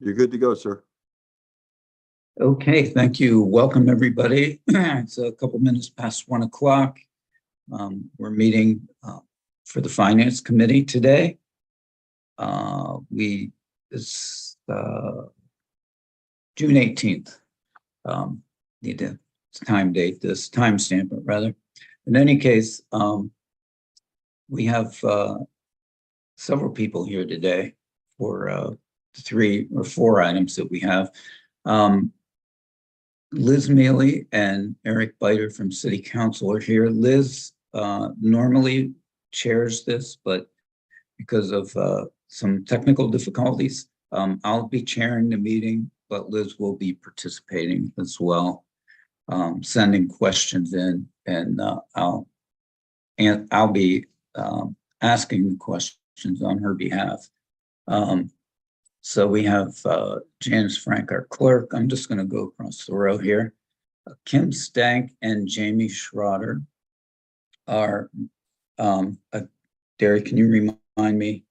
You're good to go, sir. Okay, thank you. Welcome, everybody. It's a couple minutes past 1 o'clock. We're meeting for the Finance Committee today. It's June 18th. Need to timestamp it rather. In any case, we have several people here today for 3 or 4 items that we have. Liz Mealy and Eric Biter from City Council are here. Liz normally chairs this, but because of some technical difficulties, I'll be chairing the meeting, but Liz will be participating as well, sending questions in, and I'll be asking the questions on her behalf. So we have Janice Frank, our clerk. I'm just going to go across the row here. Kim Stank and Jamie Schroeder are, Derek, can you remind me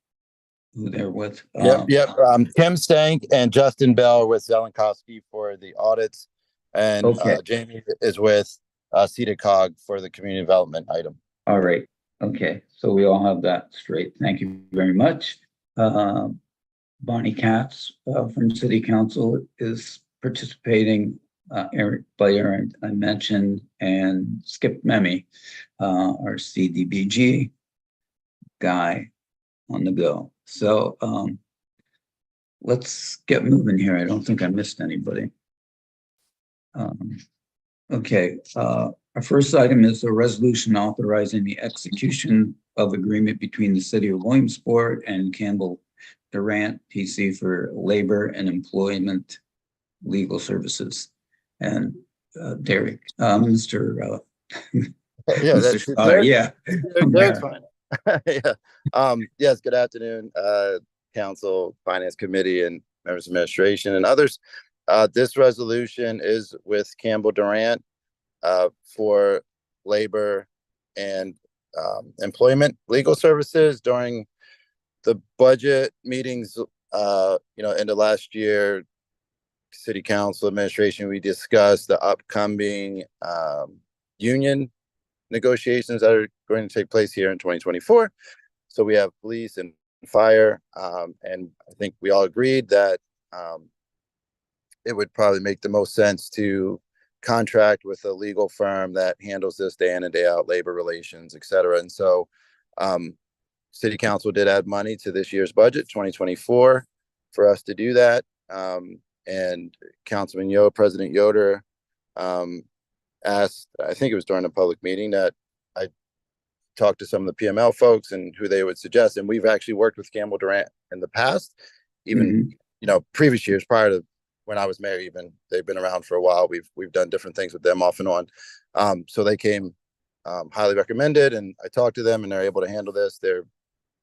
who they're with? Yep. Kim Stank and Justin Bell with Zelenkowski for the audits. And Okay. Jamie is with CEDACOG for the community development item. All right. Okay. So we all have that straight. Thank you very much. Bonnie Katz from City Council is participating. Eric Blair, I mentioned, and Skip Memmy, our CDBG guy on the go. So let's get moving here. I don't think I missed anybody. Okay. Our first item is a resolution authorizing the execution of agreement between the City of Williamsport and Campbell Durant PC for labor and employment legal services. And Derek, Mr. Yeah, Mr. yeah, Derek's fine. Yeah. Yes. Good afternoon, Council, Finance Committee, and members of administration and others. This resolution is with Campbell Durant for labor and employment legal services. During the budget meetings, in the last year, City Council administration, we discussed the upcoming union negotiations that are going to take place here in 2024. So we have police and fire, and I think we all agreed that it would probably make the most sense to contract with a legal firm that handles this day in and day out, labor relations, et cetera. And so City Council did add money to this year's budget, 2024, for us to do that. And Councilman President Yoder asked, I think it was during a public meeting, that I talked to some of the PML folks and who they would suggest. And we've actually worked with Campbell Durant in the past, even, previous years prior to when I was mayor, even. They've been around for a while. We've done different things with them off and on. So they came highly recommended, and I talked to them, and they're able to handle this. They're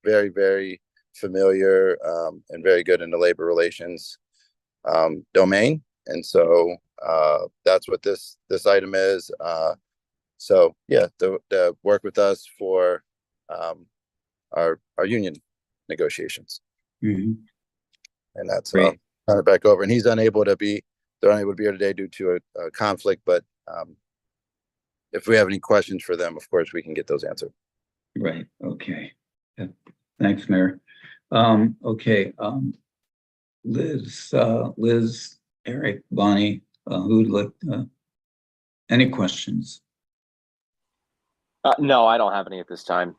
very, very familiar and very good in the labor relations domain. And so that's what this item is. So yeah, to work with us for our union negotiations. And that's turn it back over. And they're unable to be here today due to a conflict, but if we have any questions for them, of course we can get those answered. Right. Okay. Yeah. Thanks, Mayor. Okay. Liz, Eric, Bonnie, who'd like any questions? No, I don't have any at this time.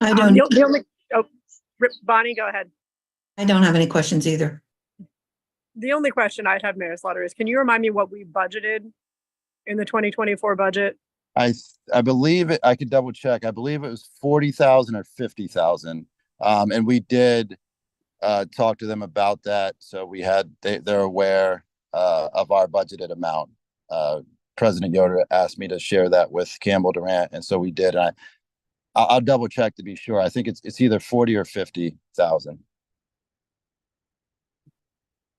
I don't. Bonnie, go ahead. I don't have any questions either. The only question I'd have, Mayor Slaughter, is can you remind me what we budgeted in the 2024 budget? I believe it. I could double check. I believe it was 40,000 or 50,000. And we did talk to them about that. So they're aware of our budgeted amount. President Yoder asked me to share that with Campbell Durant, and so we did. And I'll double check to be sure. I think it's either 40 or 50,000.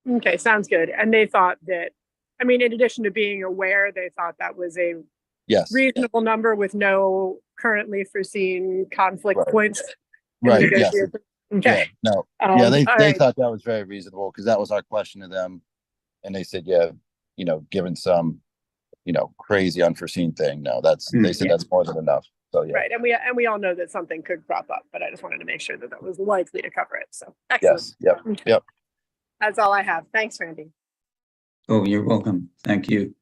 Okay, sounds good. And they thought that, I mean, in addition to being aware, they thought that was a reasonable number with no currently foreseen conflict points. Right. Yes. Okay. No, yeah, they all right. thought that was very reasonable because that was our question to them. And they said, yeah, given some, crazy unforeseen thing, no, they said Yeah. that's more than enough. So, yeah. Right. And we all know that something could crop up, but I just wanted to make sure that that was likely to cover it. So excellent. Yes. Yep. Okay. Yep. That's all I have. Thanks, Randy. Oh, you're welcome. Thank you.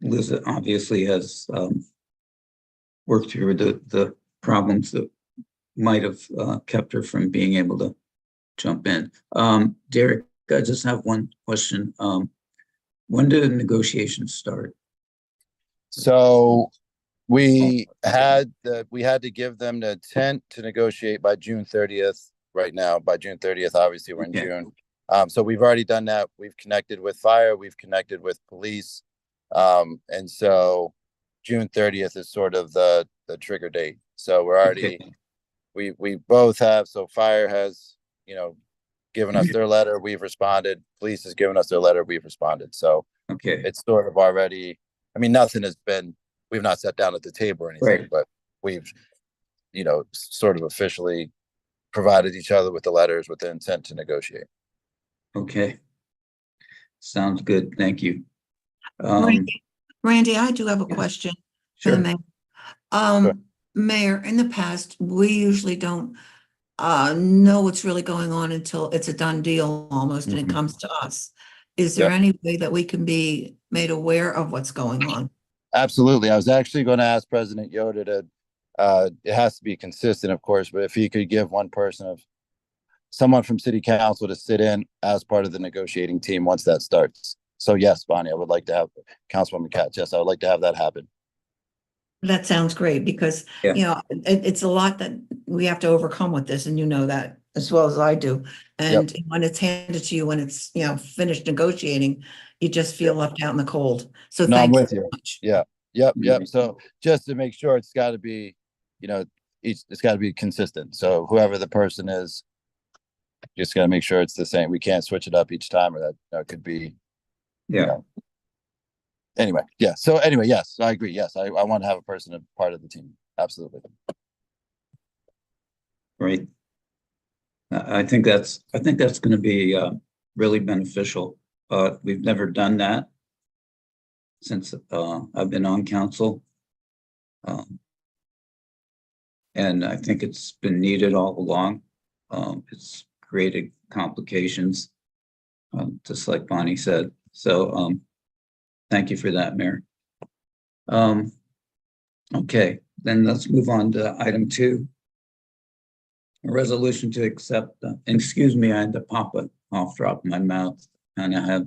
Liz obviously has worked through the problems that might have kept her from being able to jump in. Derek, I just have one question. When did the negotiations start? So we had to give them the intent to negotiate by June 30th. Right now, by June 30th, obviously we're in June. So we've already done that. We've connected with fire, we've connected with police. And so June 30th is sort of the trigger date. So we're already, we both have, so fire has, given us their letter, we've responded. Police has given us their letter, we've responded. So it's sort of already, I mean, we've not sat down at the table or anything, but we've, sort of officially provided each other with the letters with the intent to negotiate. Okay. Sounds good. Thank you. Randy, I do have a question for the mayor. Sure. Mayor, in the past, we usually don't know what's really going on until it's a done deal almost and it comes to us. Is there any way that we can be made aware of what's going on? Absolutely. I was actually going to ask President Yoder to, it has to be consistent, of course, but if he could give someone from city council to sit in as part of the negotiating team once that starts. So yes, Bonnie, I would like to have Councilwoman Katz. Yes, I would like to have that happen. That sounds great because, it's a lot that we have to overcome with this. And you know that as well as I do. And when it's handed to you, when it's, finished negotiating, you just feel left out in the cold. So thank you so much. Yeah. Yep. So just to make sure it's got to be, it's got to be consistent. So whoever the person is, just got to make sure it's the same. We can't switch it up each time, or that could be, Anyway, yeah. So anyway, yes, I agree. Yes, I want to have a person a part of the team. Absolutely. Great. I think that's going to be really beneficial. We've never done that since I've been on council. And I think it's been needed all along. It's created complications, just like Bonnie said. So thank you for that, Mayor. Okay, then let's move on to item 2. A resolution to accept, excuse me, I had to pop a cough drop in my mouth, and I have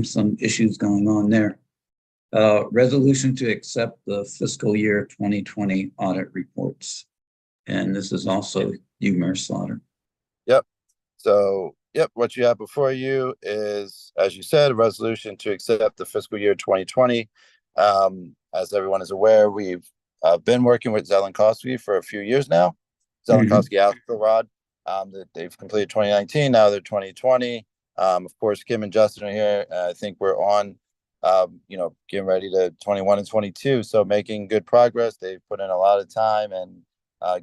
some issues going on there. Resolution to accept the fiscal year 2020 audit reports. And this is also you, Mayor Slaughter. Yep. So, what you have before you is, as you said, a resolution to accept the fiscal year 2020. As everyone is aware, we've been working with Zellenkowski for a few years now. Zellenkowski Axelrod. They've completed 2019. Now they're 2020. Of course, Kim and Justin are here. I think we're on, getting ready to 21 and 22. So making good progress. They've put in a lot of time and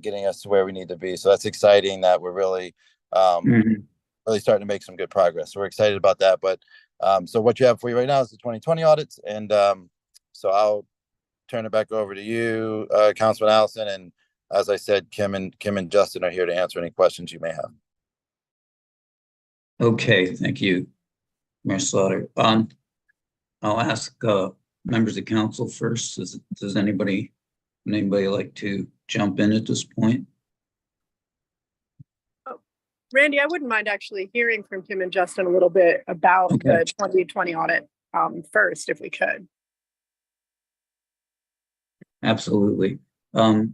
getting us to where we need to be. So that's exciting that we're really, really starting to make some good progress. So we're excited about that. But so what you have for you right now is the 2020 audits. And so I'll turn it back over to you, Councilman Allison. And as I said, Kim and Justin are here to answer any questions you may have. Okay, thank you, Mayor Slaughter. I'll ask members of council first. Does anybody like to jump in at this point? Randy, I wouldn't mind actually hearing from Kim and Justin a little bit about the 2020 audit first, if we could. Absolutely. We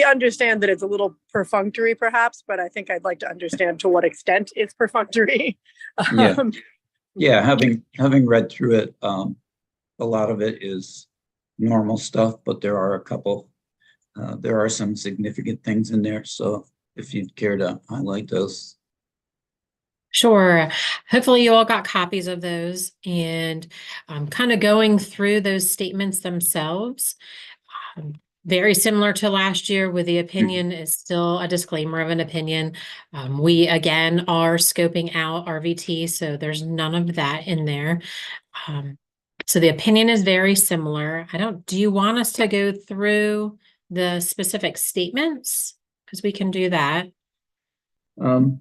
understand that it's a little perfunctory, perhaps, but I think I'd like to understand to what extent it's perfunctory. Having read through it, a lot of it is normal stuff, but there are some significant things in there. So if you'd care to highlight those. Sure. Hopefully you all got copies of those, and kind of going through those statements themselves. very similar to last year, with the opinion is still a disclaimer of an opinion. We again are scoping out RVT, so there's none of that in there. So the opinion is very similar. Do you want us to go through the specific statements? Because we can do that. Let's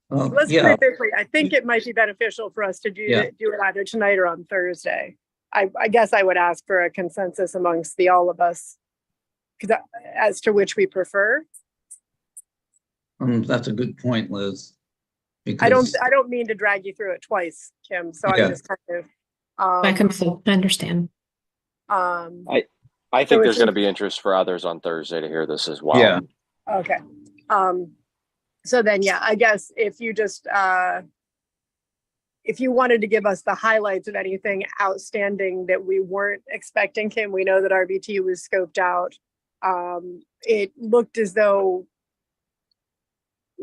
put Yeah, it this way. I think it might be beneficial for us to do it either tonight or on Thursday. I guess I would ask for a consensus amongst all of us, because as to which we prefer. that's a good point, Liz. I don't mean to drag you through it twice, Kim. So I'm just kind of. I understand. I think there's going to be interest for others on Thursday to hear this as well. Yeah. Okay. So then, yeah, I guess if you just if you wanted to give us the highlights of anything outstanding that we weren't expecting, Kim, we know that RVT was scoped out. It looked as though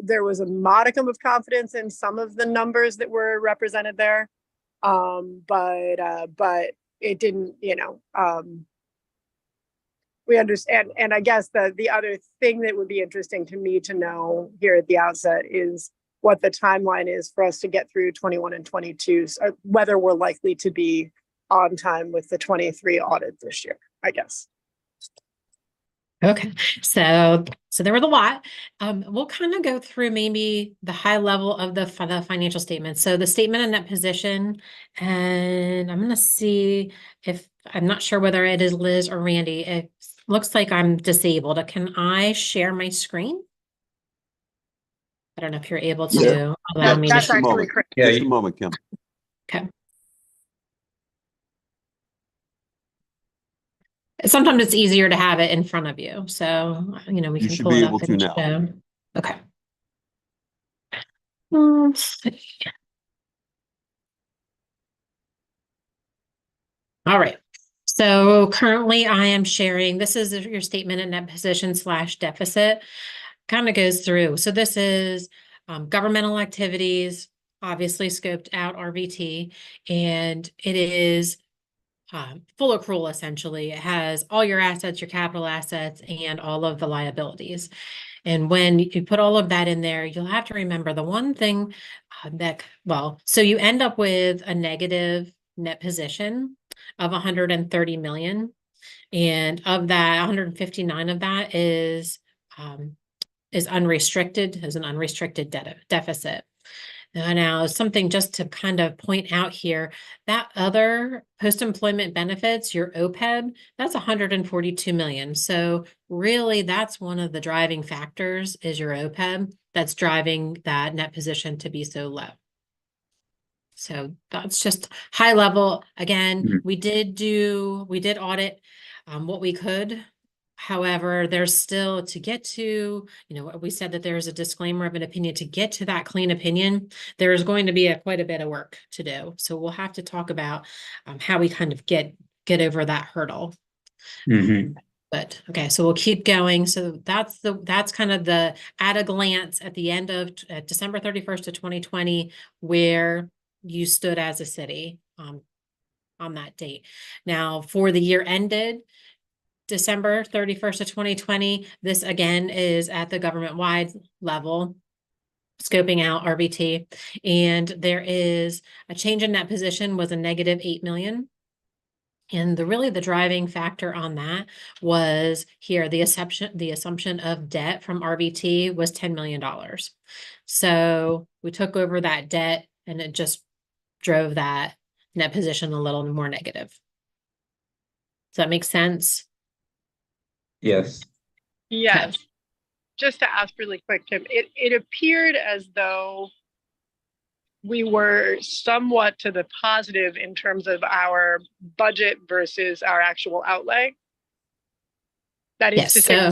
there was a modicum of confidence in some of the numbers that were represented there. But it didn't, we understand. And I guess the other thing that would be interesting to me to know here at the outset is what the timeline is for us to get through 21 and 22, so whether we're likely to be on time with the 23 audit this year, I guess. Okay, so there was a lot. We'll kind of go through maybe the high level of the financial statements. So the statement of net position, and I'm going to see if, I'm not sure whether it is Liz or Randy. It looks like I'm disabled. Can I share my screen? I don't know if you're able to allow me That's to. actually correct. Yeah, Just a moment, Kim. Okay. Sometimes it's easier to have it in front of you. So, we You can should pull be it able up to and now. show. Okay. Let's see. All right. So currently I am sharing, this is your statement of net position / deficit. Kind of goes through. So this is governmental activities, obviously scoped out RVT, and it is full accrual essentially. It has all your assets, your capital assets, and all of the liabilities. And when you put all of that in there, you'll have to remember the one thing so you end up with a negative net position of 130 million. And of that, 159 of that is unrestricted, as an unrestricted deficit. Now, something just to kind of point out here, that other post-employment benefits, your OPEB, that's 142 million. So really, that's one of the driving factors is your OPEB that's driving that net position to be so low. So that's just high level. Again, we did audit what we could. However, there's still to get to, we said that there's a disclaimer of an opinion. To get to that clean opinion, there's going to be quite a bit of work to do. So we'll have to talk about how we kind of get over that hurdle. But okay, so we'll keep going. So that's kind of the at a glance at the end of December 31st of 2020, where you stood as a city on that date. Now, for the year ended December 31st of 2020, this again is at the government-wide level, scoping out RVT, and there is a change in net position was a negative 8 million. And the driving factor on that was here, the assumption of debt from RVT was $10 million. So we took over that debt and it just drove that net position a little more negative. Does that make sense? Yes. Yes. Just to ask really quick, Kim, it appeared as though we were somewhat to the positive in terms of our budget versus our actual outlay. That is to say,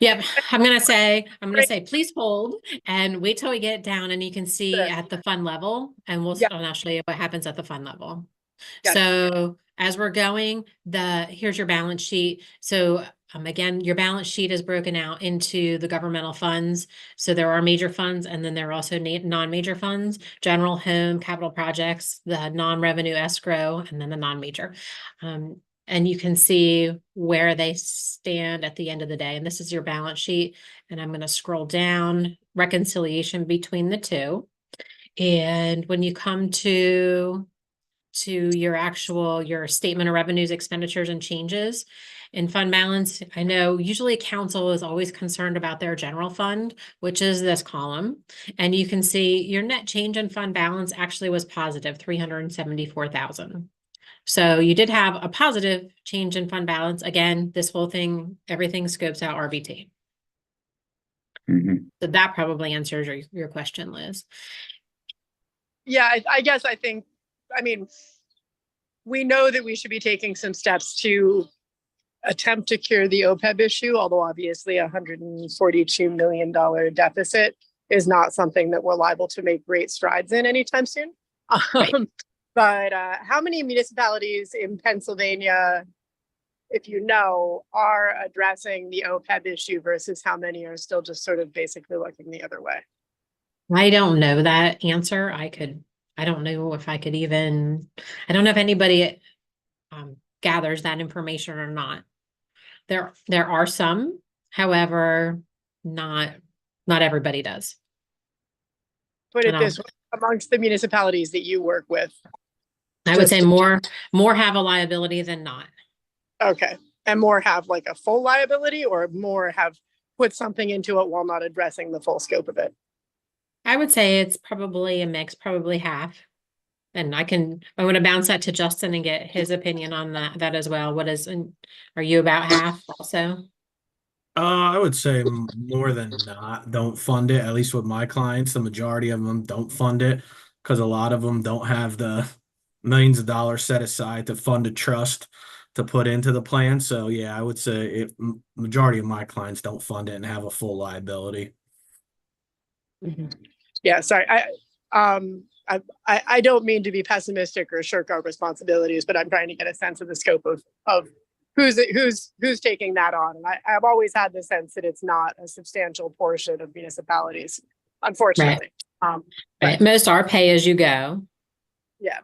yep. I'm gonna say, please hold and wait till we get down and you can see at the fund level, and I'll show you what happens at the fund level. So as we're going, here's your balance sheet. So again, your balance sheet is broken out into the governmental funds. So there are major funds, and then there are also non-major funds, general home, capital projects, the non-revenue escrow, and then the non-major. And you can see where they stand at the end of the day. And this is your balance sheet. And I'm going to scroll down, reconciliation between the two. And when you come to your statement of revenues, expenditures, and changes in fund balance, I know usually council is always concerned about their general fund, which is this column. And you can see your net change in fund balance actually was positive 374,000. So you did have a positive change in fund balance. Again, this whole thing, everything scopes out RBT. Mhm. So that probably answers your question, Liz. Yeah, I guess I think, I mean, we know that we should be taking some steps to attempt to cure the OPEB issue, although obviously a $142 million deficit is not something that we're liable to make great strides in anytime soon. Right. But how many municipalities in Pennsylvania, if you know, are addressing the OPEB issue versus how many are still just sort of basically looking the other way? I don't know that answer. I don't know if I could even, I don't know if anybody gathers that information or not. There are some, however, not everybody does. Put And it this way, amongst the municipalities that you work with. I would say Just- more have a liability than not. Okay. And more have like a full liability, or more have put something into it while not addressing the full scope of it? I would say it's probably a mix, probably half. And I want to bounce that to Justin and get his opinion on that as well. Are you about half also? I would say more than not don't fund it. At least with my clients, the majority of them don't fund it because a lot of them don't have the millions of dollars set aside to fund a trust to put into the plan. So yeah, I would say majority of my clients don't fund it and have a full liability. Yeah, sorry. I don't mean to be pessimistic or shirk our responsibilities, but I'm trying to get a sense of the scope of who's taking that on. And I've always had the sense that it's not a substantial portion of municipalities, unfortunately. Right. Most are pay as you go. Yeah.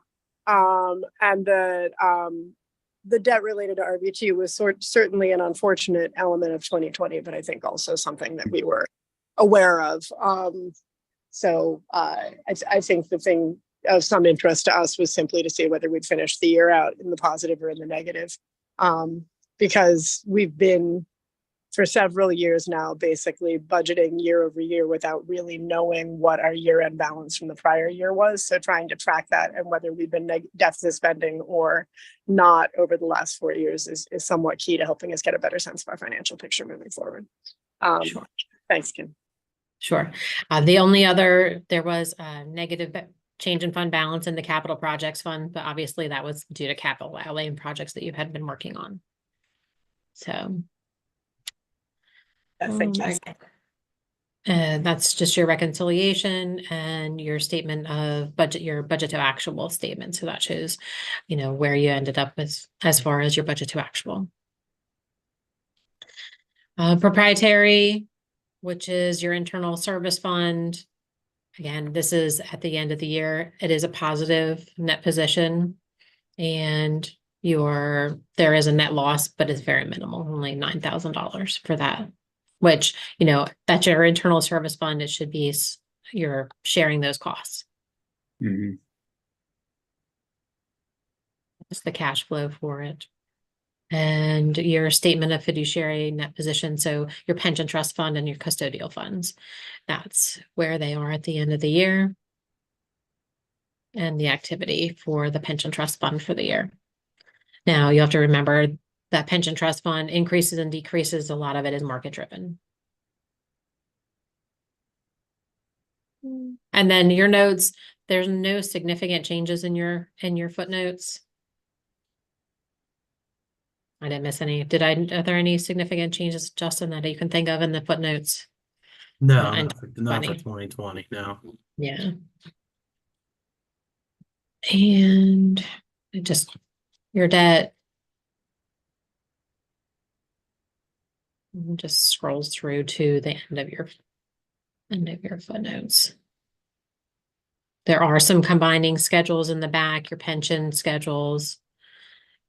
And the debt related to RBT was certainly an unfortunate element of 2020, but I think also something that we were aware of. So I think the thing of some interest to us was simply to see whether we'd finish the year out in the positive or in the negative. Because we've been for several years now, basically budgeting year over year without really knowing what our year-end balance from the prior year was. So trying to track that and whether we've been deficit spending or not over the last 4 years is somewhat key to helping us get a better sense of our financial picture moving forward. Sure. Thanks, Kim. Sure. The only other, there was a negative change in fund balance in the capital projects fund, but obviously that was due to capital outlay and projects that you had been working on. So. Thank you. And that's just your reconciliation and your statement of budget, your budget to actual statement. So that shows, where you ended up as far as your budget to actual. Proprietary, which is your internal service fund. Again, this is at the end of the year. It is a positive net position, and there is a net loss, but it's very minimal, only $9,000 for that. Which, that's your internal service fund. It should be you're sharing those costs. Mhm. It's the cash flow for it. And your statement of fiduciary net position. So your pension trust fund and your custodial funds. That's where they are at the end of the year. And the activity for the pension trust fund for the year. Now you have to remember that pension trust fund increases and decreases. A lot of it is market driven. And then your notes, there's no significant changes in your footnotes. I didn't miss any. Are there any significant changes, Justin, that you can think of in the footnotes? No, And not for 2020. No. Yeah. And just your debt. Just scrolls through to the end of your footnotes. There are some combining schedules in the back, your pension schedules.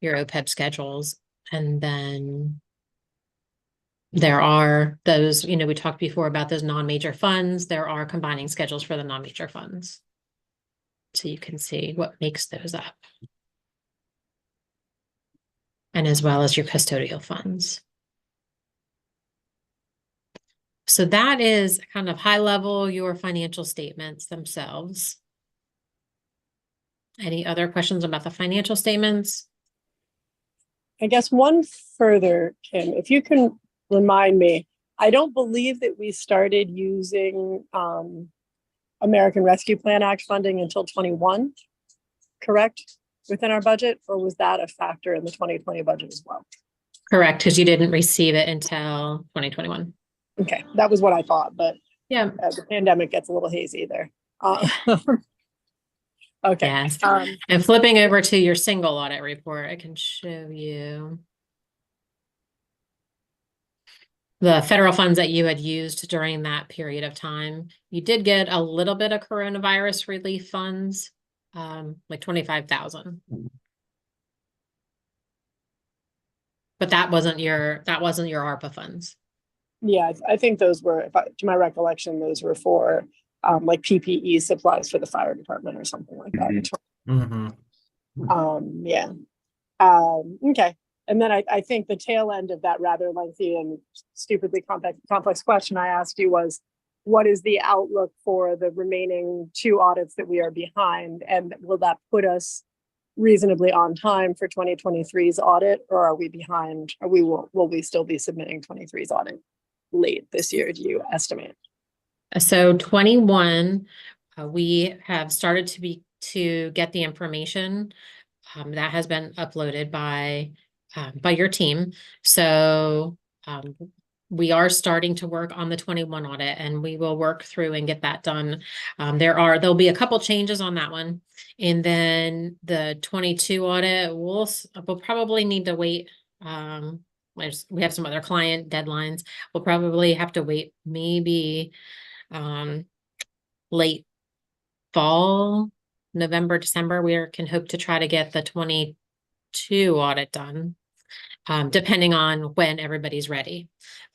your OPEB schedules. And then there are those, we talked before about those non-major funds. There are combining schedules for the non-major funds. So you can see what makes those up. And as well as your custodial funds. So that is kind of high level, your financial statements themselves. Any other questions about the financial statements? I guess one further, Kim, if you can remind me, I don't believe that we started using American Rescue Plan Act funding until 21, correct? Within our budget, or was that a factor in the 2020 budget as well? Correct, because you didn't receive it until 2021. Okay, that was what I thought, but Yeah. The pandemic gets a little hazy there. Okay. Yes. And flipping over to your single audit report, I can show you the federal funds that you had used during that period of time. You did get a little bit of coronavirus relief funds, like 25,000. But that wasn't your ARPA funds. Yeah, I think those were, to my recollection, those were for like PPE supplies for the fire department or something like that. Mm-hmm. Yeah. Okay. And then I think the tail end of that rather lengthy and stupidly complex question I asked you was, what is the outlook for the remaining 2 audits that we are behind? And will that put us reasonably on time for 2023's audit, or are we behind? Will we still be submitting 23's audit late this year, do you estimate? So 21, we have started to get the information that has been uploaded by your team. So we are starting to work on the 21 audit, and we will work through and get that done. There'll be a couple changes on that one, and then the 22 audit we'll probably need to wait. We have some other client deadlines. We'll probably have to wait maybe late fall, November, December. We can hope to try to get the 22 audit done, depending on when everybody's ready.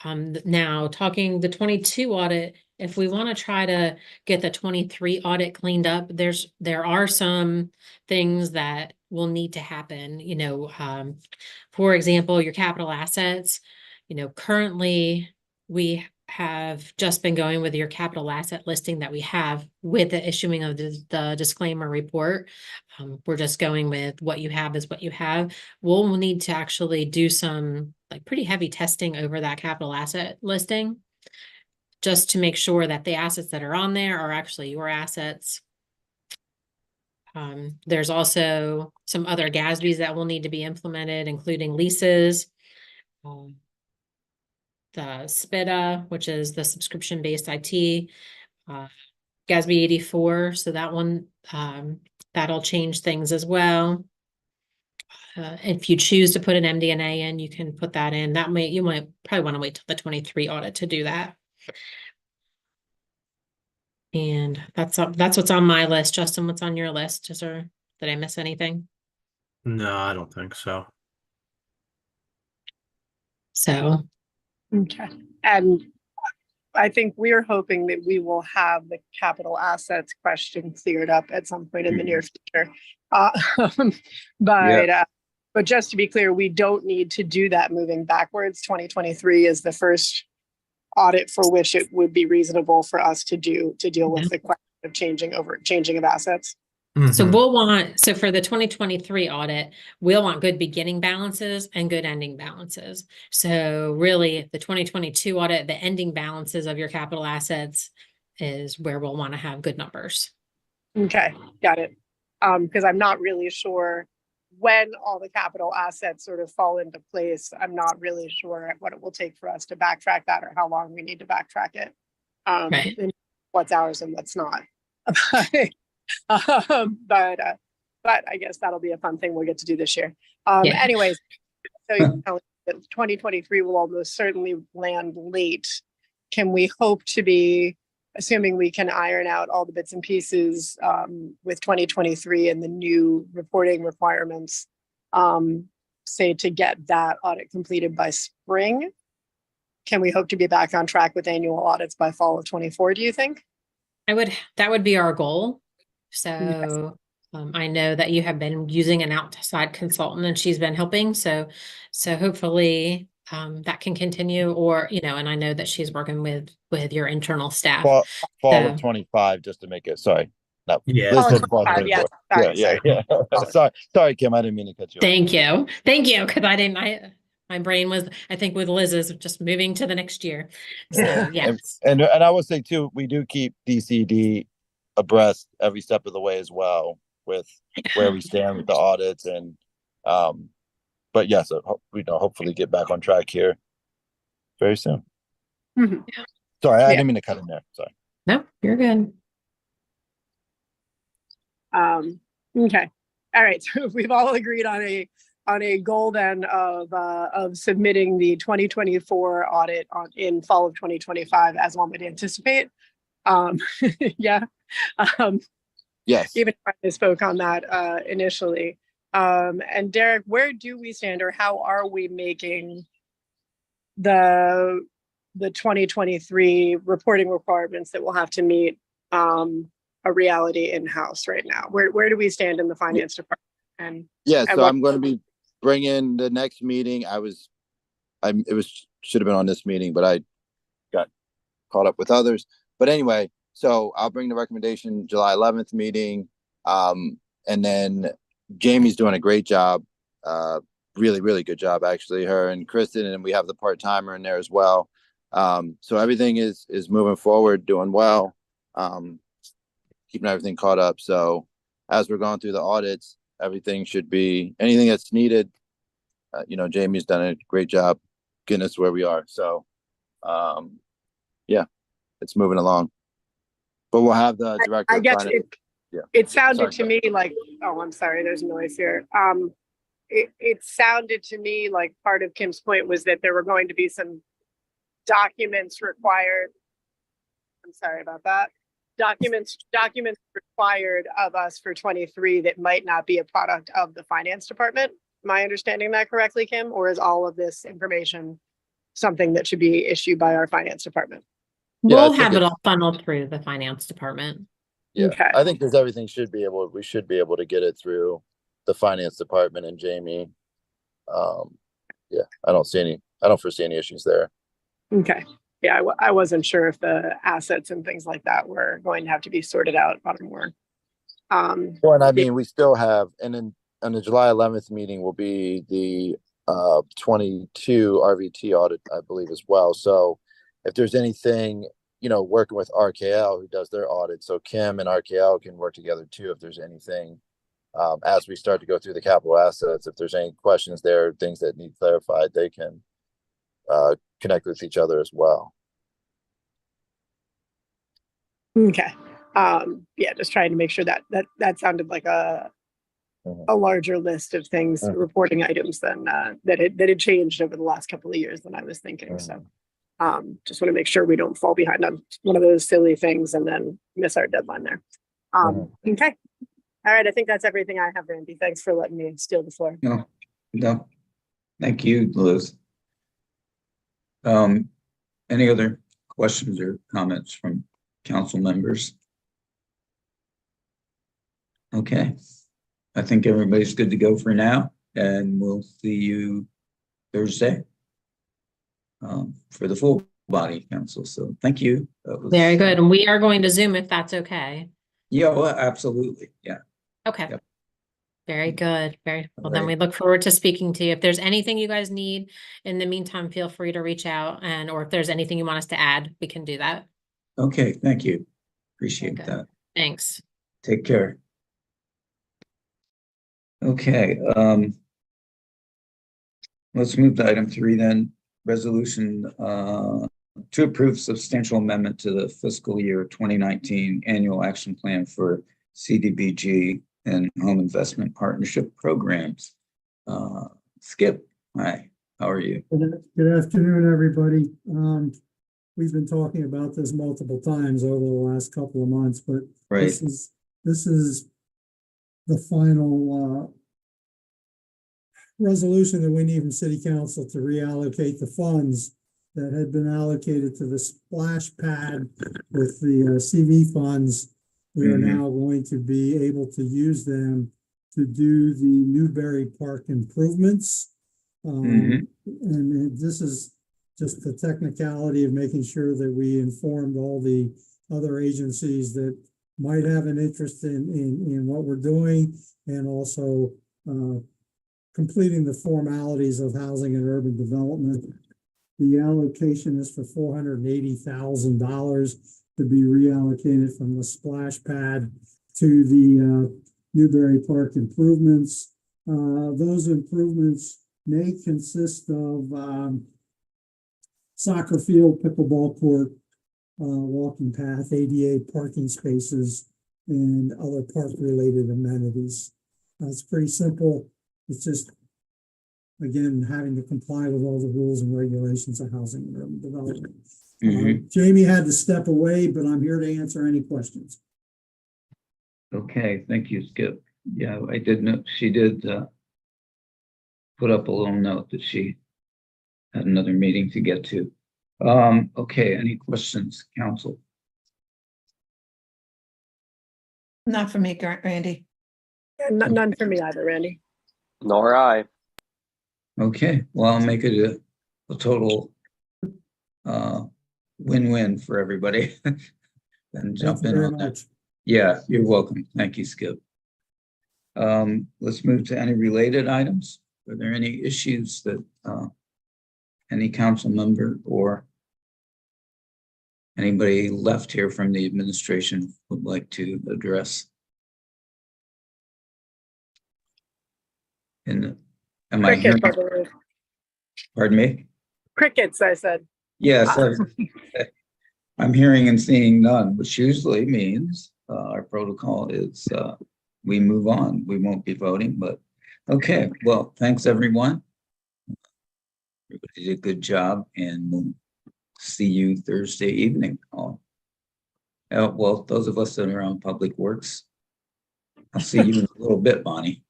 Now, talking the 22 audit, if we want to try to get the 23 audit cleaned up, there are some things that will need to happen. For example, your capital assets. Currently we have just been going with your capital asset listing that we have with the issuing of the disclaimer report. We're just going with what you have is what you have. We'll need to actually do some pretty heavy testing over that capital asset listing, just to make sure that the assets that are on there are actually your assets. There's also some other GASBs that will need to be implemented, including leases, the SPIDA, which is the subscription-based IT, GASB 84. So that one, that'll change things as well. If you choose to put an MD&A in, you can put that in. You might probably want to wait till the 23 audit to do that. And that's what's on my list. Justin, what's on your list? Did I miss anything? No, I don't think so. So. Okay. And I think we're hoping that we will have the capital assets question cleared up at some point in the near future. But just to be clear, we don't need to do that moving backwards. 2023 is the first audit for which it would be reasonable for us to deal with the question of changing of assets. So so for the 2023 audit, we'll want good beginning balances and good ending balances. So really the 2022 audit, the ending balances of your capital assets is where we'll want to have good numbers. Okay, got it. Because I'm not really sure when all the capital assets sort of fall into place. I'm not really sure what it will take for us to backtrack that, or how long we need to backtrack it. Right. And what's ours and what's not. But I guess that'll be a fun thing we'll get to do this year. Anyways, so you're telling me that 2023 will almost certainly land late. Can we hope to be, assuming we can iron out all the bits and with 2023 and the new reporting requirements, say to get that audit completed by spring? Can we hope to be back on track with annual audits by fall of 24, do you think? That would be our goal. So I know that you have been using an outside consultant and she's been helping. So hopefully that can continue, or, and I know that she's working with your internal staff. Fall of 25, just to make it, sorry. No, Yeah. Liz Fall of said fall of 25, yes. 24. Sorry, Yeah. Sorry, Kim, I didn't mean to cut you off. Thank you. Cause my brain was, I think with Liz's just moving to the next year. So yeah. And I would say too, we do keep DCD abreast every step of the way as well with where we stand with the audits, and but yes, we know hopefully get back on track here very soon. Mhm. Sorry, I Yeah. didn't mean to cut in there. Sorry. No, you're good. Okay. All right. So we've all agreed on a goal then of submitting the 2024 audit in fall of 2025, as one would anticipate. Yeah. Yes. Even if I spoke on that initially. And Derek, where do we stand, or how are we making the 2023 reporting requirements that we'll have to meet a reality in-house right now? Where do we stand in the finance department? And So I'm going to be bringing the next meeting. Should have been on this meeting, but I got caught up with others. But anyway, so I'll bring the recommendation July 11th meeting. And then Jamie's doing a great job. Really, really good job, actually, her and Kristen, and we have the part-timer in there as well. So everything is moving forward, doing well, keeping everything caught up. So as we're going through the audits, everything should be, anything that's needed, Jamie's done a great job getting us where we are. So yeah, it's moving along. But we'll have the director. I guess it sounded to Sorry. me like, oh, I'm sorry, there's noise here. It sounded to me like part of Kim's point was that there were going to be some documents required. I'm sorry about that. Documents required of us for 23 that might not be a product of the finance department. Am I understanding that correctly, Kim? Or is all of this information something that should be issued by our finance department? We'll have it all funneled through the finance department. Yeah, Okay. I think we should be able to get it through the finance department and Jamie. Yeah, I don't foresee any issues there. Okay. Yeah, I wasn't sure if the assets and things like that were going to have to be sorted out on more. Well, and I mean, we still have, and then on the July 11th meeting will be the 22 RVT audit, I believe, as well. So if there's anything, working with RKL who does their audit, so Kim and RKL can work together too. If there's anything, as we start to go through the capital assets, if there's any questions there, things that need clarified, they can connect with each other as well. Okay. Yeah, just trying to make sure that sounded like a larger list of things, reporting items than that had changed over the last couple of years than I was thinking. So just want to make sure we don't fall behind on one of those silly things and then miss our deadline there. Okay. All right. I think that's everything I have, Randy. Thanks for letting me steal the floor. No. Thank you, Liz. Any other questions or comments from council members? Okay. I think everybody's good to go for now, and we'll see you Thursday for the full body council. So thank you. Very good. And we are going to Zoom if that's okay. Yeah, well, absolutely. Yeah. Okay. Yep. Very good. Very well. Then Right. we look forward to speaking to you. If there's anything you guys need in the meantime, feel free to reach out, or if there's anything you want us to add, we can do that. Okay. Thank you. Appreciate Okay. that. Thanks. Take care. Okay. Let's move to item 3 then. Resolution to approve substantial amendment to the fiscal year 2019 annual action plan for CDBG and home investment partnership programs. Skip, hi, how are you? Good afternoon, everybody. We've been talking about this multiple times over the last couple of months, but Right. this is the final resolution that we need from city council to reallocate the funds that had been allocated to the splash pad with the CV funds. We are Mhm. now going to be able to use them to do the Newberry Park improvements. Mhm. And this is just the technicality of making sure that we informed all the other agencies that might have an interest in what we're doing, and also completing the formalities of housing and urban development. The allocation is for $480,000 to be reallocated from the splash pad to the Newberry Park improvements. Those improvements may consist of soccer field, pickleball court, walking path, ADA parking spaces, and other park-related amenities. It's pretty simple. It's just, again, having to comply with all the rules and regulations of housing and urban development. Mhm. Jamie had to step away, but I'm here to answer any questions. Okay, thank you, Skip. Yeah, I did know, she did put up a little note that she had another meeting to get to. Okay, any questions, council? Not for me, Randy. None for me either, Randy. Nor I. Okay, well, I'll make it a total win-win for everybody. And Thank jump you in very on that. much. Yeah, you're welcome. Thank you, Skip. Let's move to any related items. Are there any issues that any council member or anybody left here from the administration would like to address? Am I hearing? Crickets, I believe. Pardon me? Crickets, I said. Yes, I'm hearing and seeing none, which usually means our protocol is we move on. We won't be voting, but okay. Well, thanks everyone. Everybody did a good job, and we'll see you Thursday evening. Well, those of us that are on Public Works, I'll see you in a little bit, Bonnie.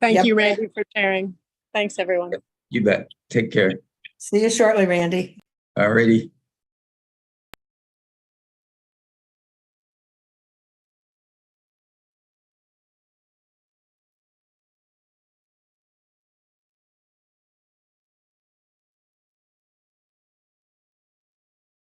Thank Yep. you, Randy, for sharing. Thanks, everyone. You bet. Take care. See you shortly, Randy. Alrighty.